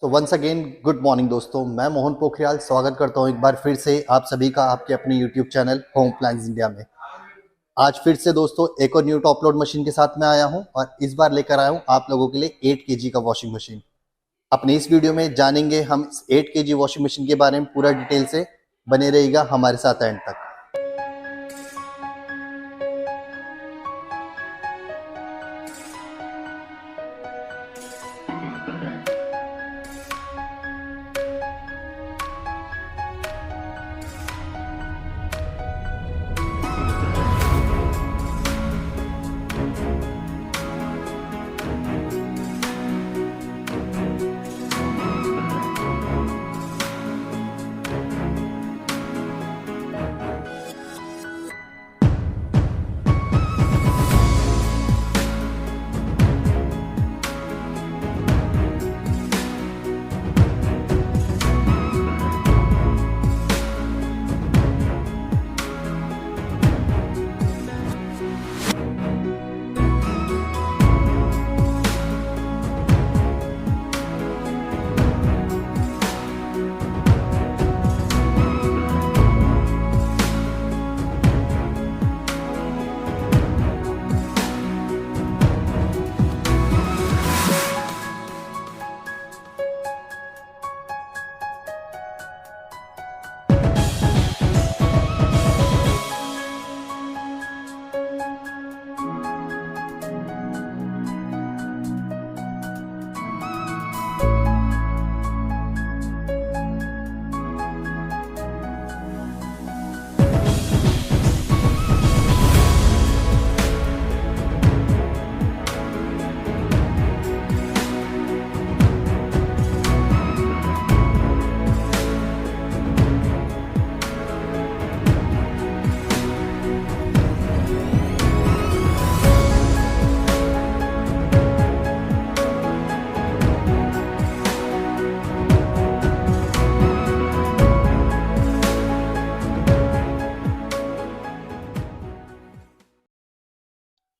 तो once again good morning दोस्तों, मैं मोहन पोखरियाल स्वागत करता हूं एक बार फिर से आप सभी का आपके अपने YouTube channel home appliance India में। आज फिर से दोस्तों एक और न्यू टॉप लोड मशीन के साथ मैं आया हूं और इस बार लेकर आया हूं आप लोगों के लिए 8 केजी का वॉशिंग मशीन। अपने इस वीडियो में जानेंगे हम इस 8 केजी वॉशिंग मशीन के बारे में पूरा डिटेल से। बने रहिएगा हमारे साथ एंड तक।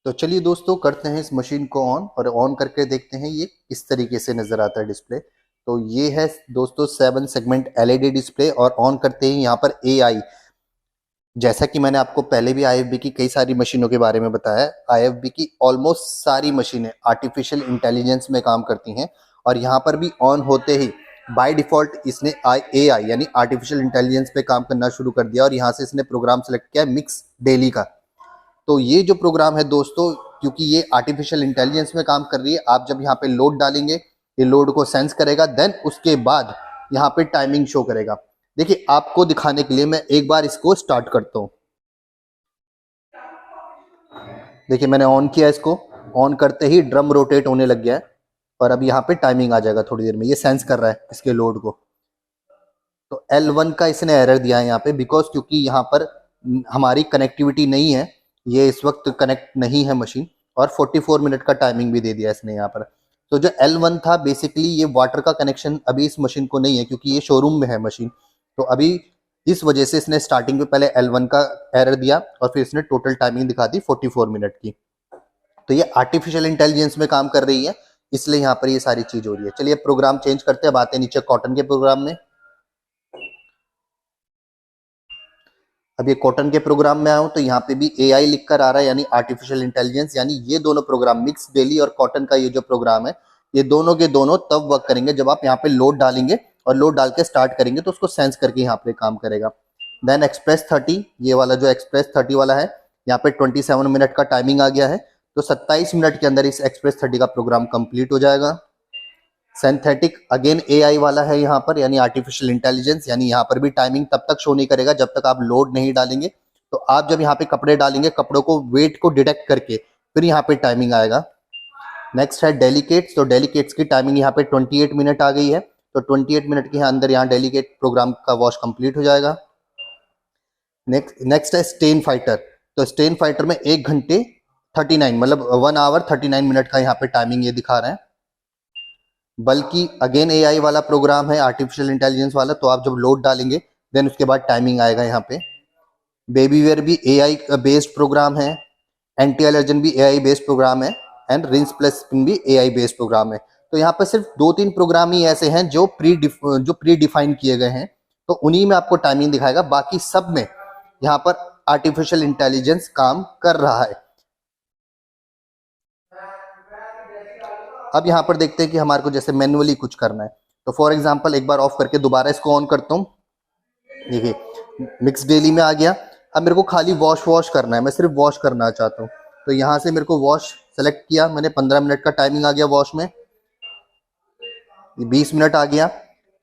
तो चलिए दोस्तों करते हैं इस मशीन को ऑन और ऑन करके देखते हैं ये किस तरीके से नजर आता है डिस्प्ले। तो ये है दोस्तों 7 सेगमेंट एलईडी डिस्प्ले और ऑन करते ही यहाँ पर एआई, जैसा कि मैंने आपको पहले भी आईएफबी की कई सारी मशीनों के बारे में बताया, आईएफबी की ऑलमोस्ट सारी मशीनें आर्टिफिशियल इंटेलिजेंस में काम करती हैं और यहाँ पर भी ऑन होते ही बाय डिफॉल्ट इसने एआई यानी आर्टिफिशियल इंटेलिजेंस पे काम करना शुरू कर दिया और यहाँ से इसने प्रोग्राम सेलेक्ट किया मिक्स डेली का। तो ये जो प्रोग्राम है दोस्तों, क्योंकि ये आर्टिफिशियल इंटेलिजेंस में काम कर रही है, आप जब यहाँ पे लोड डालेंगे ये लोड को सेंस करेगा, देन उसके बाद यहाँ पे टाइमिंग शो करेगा। देखिए आपको दिखाने के लिए मैं एक बार इसको स्टार्ट करता हूँ। देखिए मैंने ऑन किया, इसको ऑन करते ही ड्रम रोटेट होने लग गया है और अब यहाँ पे टाइमिंग आ जाएगा थोड़ी देर में। ये सेंस कर रहा है इसके लोड को। तो L1 का इसने एरर दिया है यहाँ पे, बिकॉज क्योंकि यहाँ पर हमारी कनेक्टिविटी नहीं है, ये इस वक्त कनेक्ट नहीं है मशीन, और 44 मिनट का टाइमिंग भी दे दिया इसने यहाँ पर। तो जो L1 था बेसिकली ये वाटर का कनेक्शन अभी इस मशीन को नहीं है क्योंकि ये शोरूम में है मशीन। तो अभी इस वजह से इसने स्टार्टिंग में पहले L1 का एरर दिया और फिर इसने टोटल टाइमिंग दिखा दी 44 मिनट की। तो ये आर्टिफिशियल इंटेलिजेंस में काम कर रही है, इसलिए यहाँ पर ये सारी चीज हो रही है। चलिए प्रोग्राम चेंज करते हैं, बातें नीचे कॉटन के प्रोग्राम में। अब ये कॉटन के प्रोग्राम में आऊँ तो यहाँ पे भी एआई लिखकर आ रहा है यानी आर्टिफिशियल इंटेलिजेंस, यानी ये दोनों प्रोग्राम मिक्स डेली और कॉटन का ये जो प्रोग्राम है ये दोनों के दोनों तब वर्क करेंगे जब आप यहाँ पे लोड डालेंगे और लोड डाल के स्टार्ट करेंगे तो उसको सेंस करके यहाँ पे काम करेगा। देन एक्सप्रेस 30, ये वाला जो एक्सप्रेस 30 वाला है, यहाँ पे 27 मिनट का टाइमिंग आ गया है, तो 27 मिनट के अंदर इस एक्सप्रेस 30 का प्रोग्राम कंप्लीट हो जाएगा। सिंथेटिक अगेन एआई वाला है यहाँ पर, यानी आर्टिफिशियल इंटेलिजेंस, यानी यहाँ पर भी टाइमिंग तब तक शो नहीं करेगा जब तक आप लोड नहीं डालेंगे। तो आप जब यहाँ पे कपड़े डालेंगे, कपड़ों को वेट को डिटेक्ट करके फिर यहाँ पे टाइमिंग आएगा। नेक्स्ट है डेलिकेट्स, तो डेलिकेट्स की टाइमिंग यहाँ पे 28 मिनट आ गई है, तो 28 मिनट के अंदर यहाँ डेलिकेट प्रोग्राम का वॉश कंप्लीट हो जाएगा। नेक्स्ट है स्टेन फाइटर, तो स्टेन फाइटर में 1 घंटे 39 मतलब 1 आवर 39 मिनट का यहाँ पे टाइमिंग ये दिखा रहे हैं। बल्कि अगेन एआई वाला प्रोग्राम है, आर्टिफिशियल इंटेलिजेंस वाला, तो आप जब लोड डालेंगे देन उसके बाद टाइमिंग आएगा यहाँ पे। बेबी वेयर भी एआई बेस्ड प्रोग्राम है, एंटी एलर्जन भी एआई बेस्ड प्रोग्राम है, एंड रिंस प्लस स्पिन भी एआई बेस्ड प्रोग्राम है। तो यहाँ पर सिर्फ 2-3 प्रोग्राम ही ऐसे हैं जो प्री डिफाइन किए गए हैं, तो उन्हीं में आपको टाइमिंग दिखाएगा। बाकी सब में यहाँ पर आर्टिफिशियल इंटेलिजेंस काम कर रहा है। अब यहाँ पर देखते हैं कि हमारे को जैसे मैन्युअली कुछ करना है, तो फॉर एग्जांपल एक बार ऑफ करके दोबारा इसको ऑन करता हूँ। देखिए मिक्स डेली में आ गया। अब मेरे को खाली वॉश करना है, मैं सिर्फ वॉश करना चाहता हूँ, तो यहाँ से मेरे को वॉश सेलेक्ट किया मैंने, 15 मिनट का टाइमिंग आ गया वॉश में, 20 मिनट आ गया,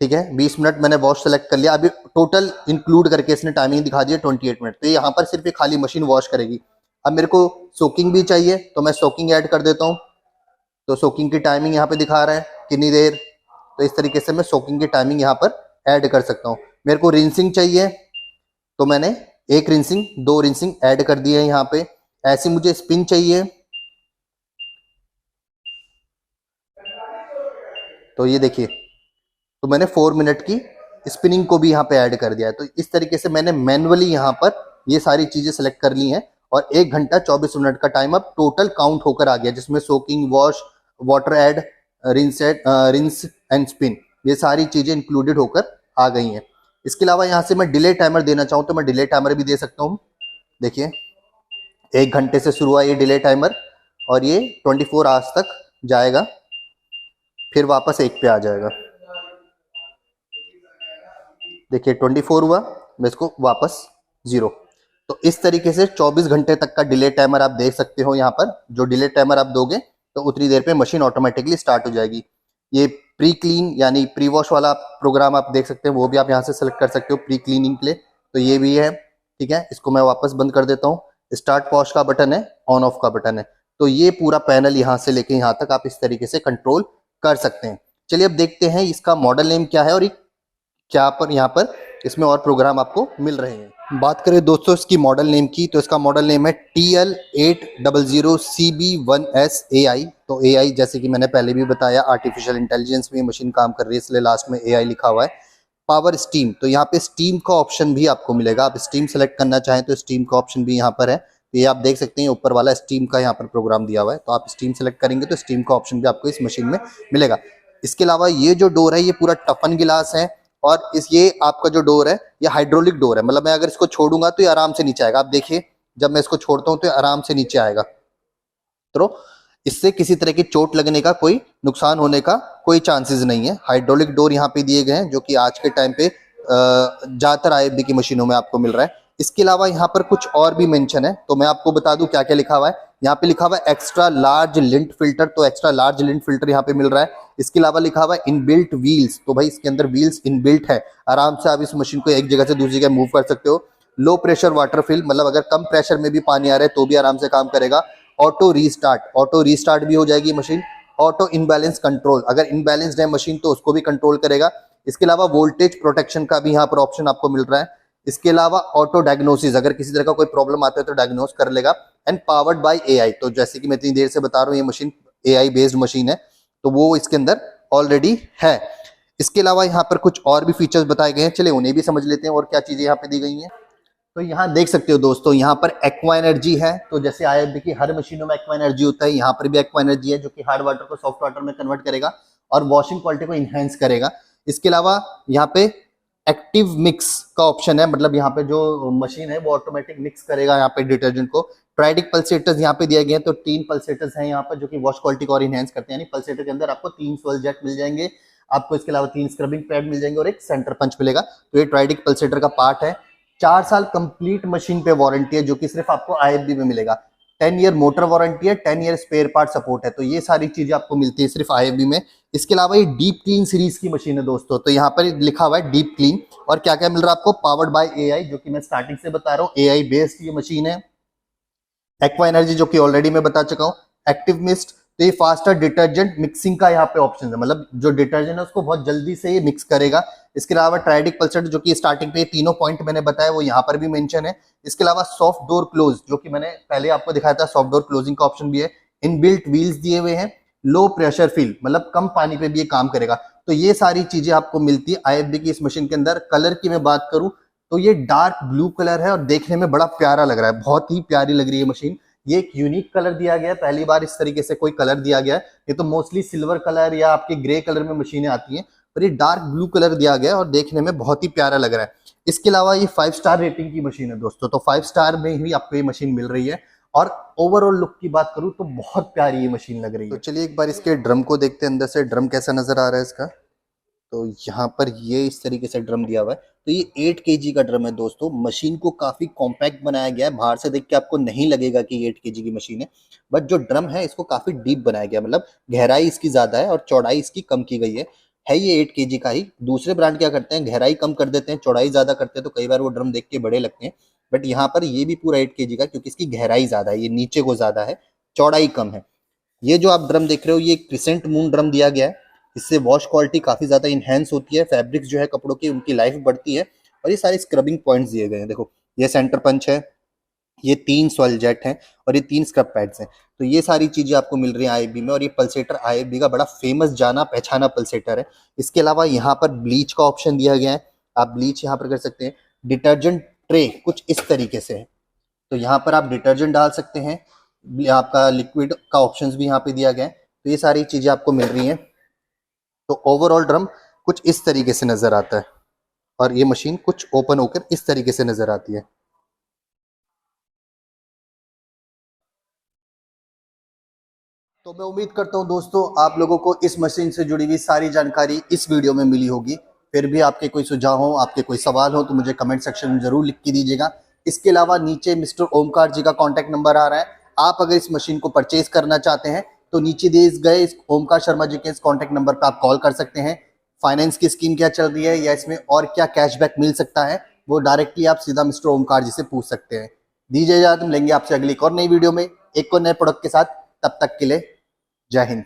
ठीक है 20 मिनट मैंने वॉश सेलेक्ट कर लिया। अभी टोटल इंक्लूड करके इसने टाइमिंग दिखा दिया 28 मिनट, तो यहाँ पर सिर्फ ये खाली मशीन वॉश करेगी। अब मेरे को सोकिंग भी चाहिए, तो मैं सोकिंग ऐड कर देता हूँ, तो सोकिंग की टाइमिंग यहाँ पे दिखा रहा है कितनी देर, तो इस तरीके से मैं सोकिंग की टाइमिंग यहाँ पर ऐड कर सकता हूँ। मेरे को रिंसिंग चाहिए, तो मैंने 1 रिंसिंग 2 रिंसिंग ऐड कर दी है यहाँ पे। ऐसे मुझे स्पिन चाहिए, तो ये देखिए, तो मैंने 4 मिनट की स्पिनिंग को भी यहाँ पे ऐड कर दिया है। तो इस तरीके से मैंने मैन्युअली यहाँ पर ये सारी चीजें सेलेक्ट कर ली हैं, और 1 घंटा 24 मिनट का टाइम अब टोटल काउंट होकर आ गया, जिसमें soaking, wash, water add, rinse and spin, ये सारी चीजें इंक्लूडेड होकर आ गई हैं। इसके अलावा यहाँ से मैं डिले टाइमर देना चाहूँ तो मैं डिले टाइमर भी दे सकता हूँ। देखिए 1 घंटे से शुरू हुआ ये डिले टाइमर, और ये 24 आवर्स तक जाएगा, फिर वापस 1 पे आ जाएगा। देखिए 24 हुआ, मैं इसको वापस 0। तो इस तरीके से 24 घंटे तक का डिले टाइमर आप देख सकते हो। यहाँ पर जो डिले टाइमर आप दोगे तो उतनी देर पे मशीन ऑटोमेटिकली स्टार्ट हो जाएगी। ये प्री क्लीन यानी प्री वॉश वाला प्रोग्राम आप देख सकते हैं, वो भी आप यहाँ से सेलेक्ट कर सकते हो प्री क्लीनिंग के लिए, तो ये भी है, ठीक है। इसको मैं वापस बंद कर देता हूँ। स्टार्ट वॉश का बटन है, ऑन ऑफ का बटन है, तो ये पूरा पैनल यहाँ से लेके यहाँ तक आप इस तरीके से कंट्रोल कर सकते हैं। चलिए अब देखते हैं इसका मॉडल नेम क्या है और क्या पर यहाँ पर इसमें और प्रोग्राम आपको मिल रहे हैं। बात करें दोस्तों इसकी मॉडल नेम की, तो इसका मॉडल नेम है TL800CB1S AI। तो AI जैसे कि मैंने पहले भी बताया आर्टिफिशियल इंटेलिजेंस में मशीन काम कर रही है, इसलिए लास्ट में AI लिखा हुआ है। पावर स्टीम, तो यहाँ पे स्टीम का ऑप्शन भी आपको मिलेगा, आप स्टीम सेलेक्ट करना चाहें तो स्टीम का ऑप्शन भी यहाँ पर है। तो ये आप देख सकते हैं ऊपर वाला स्टीम का यहाँ पर प्रोग्राम दिया हुआ है, तो आप स्टीम सेलेक्ट करेंगे तो स्टीम का ऑप्शन भी आपको इस मशीन में मिलेगा। इसके अलावा ये जो डोर है ये पूरा टफन गिलास है, और ये आपका जो डोर है ये हाइड्रोलिक डोर है, मतलब मैं अगर इसको छोड़ूंगा तो ये आराम से नीचे आएगा। आप देखिए जब मैं इसको छोड़ता हूँ तो आराम से नीचे आएगा, तो इससे किसी तरह की चोट लगने का, कोई नुकसान होने का कोई चांसेस नहीं है। हाइड्रोलिक डोर यहाँ पे दिए गए हैं जो कि आज के टाइम पे ज्यादातर IFB की मशीनों में आपको मिल रहा है। इसके अलावा यहाँ पर कुछ और भी मेंशन है, तो मैं आपको बता दूं क्या क्या लिखा हुआ है। यहाँ पे लिखा हुआ है एक्स्ट्रा लार्ज लिंट फिल्टर, तो एक्स्ट्रा लार्ज लिंट फिल्टर यहाँ पे मिल रहा है। इसके अलावा लिखा हुआ है इनबिल्ट व्हील्स, तो भाई इसके अंदर व्हील्स इनबिल्ट है, आराम से आप इस मशीन को एक जगह से दूसरी जगह मूव कर सकते हो। लो प्रेशर वाटर फिल, मतलब अगर कम प्रेशर में भी पानी आ रहा है तो भी आराम से काम करेगा। ऑटो रीस्टार्ट भी हो जाएगी मशीन। ऑटो इनबैलेंस कंट्रोल, अगर इनबैलेंस्ड है मशीन तो उसको भी कंट्रोल करेगा। इसके अलावा वोल्टेज प्रोटेक्शन का भी यहाँ पर ऑप्शन आपको मिल रहा है। इसके अलावा ऑटो डायग्नोसिस, अगर किसी तरह का कोई प्रॉब्लम आता है तो डायग्नोस कर लेगा। एंड पावर्ड बाय AI, तो जैसे कि मैं इतनी देर से बता रहा हूँ ये मशीन AI बेस्ड मशीन है, तो वो इसके अंदर ऑलरेडी है। इसके अलावा यहाँ पर कुछ और भी फीचर्स बताए गए हैं, चलिए उन्हें भी समझ लेते हैं और क्या चीजें यहाँ पे दी गई हैं। तो यहाँ देख सकते हो दोस्तों, यहाँ पर एक्वा एनर्जी है, तो जैसे IFB की हर मशीनों में एक्वा एनर्जी होता है, यहाँ पर भी एक्वा एनर्जी है जो कि हार्ड वाटर को सॉफ्ट वाटर में कन्वर्ट करेगा और वॉशिंग क्वालिटी को इनहेंस करेगा। इसके अलावा यहाँ पे एक्टिव मिक्स का ऑप्शन है, मतलब यहाँ पे जो मशीन है वो ऑटोमेटिक मिक्स करेगा यहाँ पे डिटर्जेंट को। ट्राइडिक पल्सेटर्स यहाँ पे दिए गए हैं, तो 3 पल्सेटर्स हैं यहाँ पर जो कि वॉश क्वालिटी को और इनहेंस करते हैं। यानी पल्सेटर के अंदर आपको 3 स्वेल जेट मिल जाएंगे, आपको इसके अलावा 3 स्क्रबिंग पैड मिल जाएंगे और एक सेंटर पंच मिलेगा। तो ये ट्राइडिक पल्सेटर का पार्ट है। 4 साल कंप्लीट मशीन पे वारंटी है जो कि सिर्फ आपको IFB में मिलेगा। 10 ईयर मोटर वारंटी है, 10 ईयर स्पेयर पार्ट सपोर्ट है, तो ये सारी चीजें आपको मिलती है सिर्फ IFB में। इसके अलावा ये डीप क्लीन सीरीज की मशीन है दोस्तों, तो यहाँ पर लिखा हुआ है डीप क्लीन। और क्या क्या मिल रहा है आपको, पावर्ड बाय AI, जो कि मैं स्टार्टिंग से बता रहा हूँ AI बेस्ड ये मशीन है। एक्वा एनर्जी जो कि ऑलरेडी मैं बता चुका हूँ। एक्टिव मिस्ट, तो ये फास्टर डिटर्जेंट मिक्सिंग का यहाँ पे ऑप्शन है, मतलब जो डिटर्जेंट है उसको बहुत जल्दी से ये मिक्स करेगा। इसके अलावा ट्राइडिक पल्सेटर जो कि स्टार्टिंग पे तीनों पॉइंट मैंने बताया वो यहाँ पर भी मेंशन है। इसके अलावा सॉफ्ट डोर क्लोज, जो कि मैंने पहले आपको दिखाया था, सॉफ्ट डोर क्लोजिंग का ऑप्शन भी है। इनबिल्ट व्हील्स दिए हुए हैं। लो प्रेशर फिल, मतलब कम पानी पे भी ये काम करेगा। तो ये सारी चीजें आपको मिलती है IFB की इस मशीन के अंदर। कलर की मैं बात करूं तो ये डार्क ब्लू कलर है और देखने में बड़ा प्यारा लग रहा है, बहुत ही प्यारी लग रही है मशीन। ये एक यूनिक कलर दिया गया है, पहली बार इस तरीके से कोई कलर दिया गया है। ये तो मोस्टली सिल्वर कलर या आपके ग्रे कलर में मशीनें आती हैं, पर ये डार्क ब्लू कलर दिया गया है और देखने में बहुत ही प्यारा लग रहा है। इसके अलावा ये 5 स्टार रेटिंग की मशीन है दोस्तों, तो 5 स्टार में ही आपको ये मशीन मिल रही है। और ओवरऑल लुक की बात करूं तो बहुत प्यारी ये मशीन लग रही है। तो चलिए एक बार इसके ड्रम को देखते हैं, अंदर से ड्रम कैसा नजर आ रहा है इसका। तो यहाँ पर ये इस तरीके से ड्रम दिया हुआ है। तो ये 8 केजी का ड्रम है दोस्तों। मशीन को काफी कॉम्पैक्ट बनाया गया है, बाहर से देख के आपको नहीं लगेगा कि 8 केजी की मशीन है, बट जो ड्रम है इसको काफी डीप बनाया गया, मतलब गहराई इसकी ज्यादा है और चौड़ाई इसकी कम की गई है ये 8 केजी का ही। दूसरे ब्रांड क्या करते हैं, गहराई कम कर देते हैं, चौड़ाई ज्यादा करते हैं, तो कई बार वो ड्रम देख के बड़े लगते हैं। बट यहाँ पर ये भी पूरा 8 केजी का, क्योंकि इसकी गहराई ज्यादा है, ये नीचे को ज्यादा है, चौड़ाई कम है। ये जो आप ड्रम देख रहे हो ये क्रिसेंट मून ड्रम दिया गया है। इससे वॉश क्वालिटी काफी ज्यादा इनहेंस होती है, फैब्रिक्स जो है कपड़ों की उनकी लाइफ बढ़ती है। और ये सारे स्क्रबिंग पॉइंट्स दिए गए हैं, देखो ये सेंटर पंच है, ये 3 सॉइल जेट हैं और ये 3 स्क्रब पैड्स हैं। तो ये सारी चीजें आपको मिल रही हैं आईएफबी में। और ये पल्सेटर आईएफबी का बड़ा फेमस जाना पहचाना पल्सेटर है। इसके अलावा यहाँ पर ब्लीच का ऑप्शन दिया गया है, आप ब्लीच यहाँ पर कर सकते हैं। डिटर्जेंट ट्रे कुछ इस तरीके से है, तो यहाँ पर आप डिटर्जेंट डाल सकते हैं, आपका लिक्विड का ऑप्शंस भी यहाँ पे दिया गया है। तो ये सारी चीजें आपको मिल रही हैं। तो ओवरऑल ड्रम कुछ इस तरीके से नजर आता है और ये मशीन कुछ ओपन होकर इस तरीके से नजर आती है। तो मैं उम्मीद करता हूं दोस्तों आप लोगों को इस मशीन से जुड़ी हुई सारी जानकारी इस वीडियो में मिली होगी। फिर भी आपके कोई सुझाव हो, आपके कोई सवाल हो, तो मुझे कमेंट सेक्शन में जरूर लिख के दीजिएगा। इसके अलावा नीचे मिस्टर ओमकार जी का कॉन्टैक्ट नंबर आ रहा है। आप अगर इस मशीन को परचेज करना चाहते हैं तो नीचे दिए गए इस ओमकार शर्मा जी के इस कॉन्टैक्ट नंबर पर आप कॉल कर सकते हैं। फाइनेंस की स्कीम क्या चल रही है या इसमें और क्या कैशबैक मिल सकता है, वो डायरेक्टली आप सीधा मिस्टर ओमकार जी से पूछ सकते हैं। दीजिए इजाजत, मिलेंगे आपसे अगली एक और नई वीडियो में एक और नए प्रोडक्ट के साथ। तब तक के लिए जय हिंद।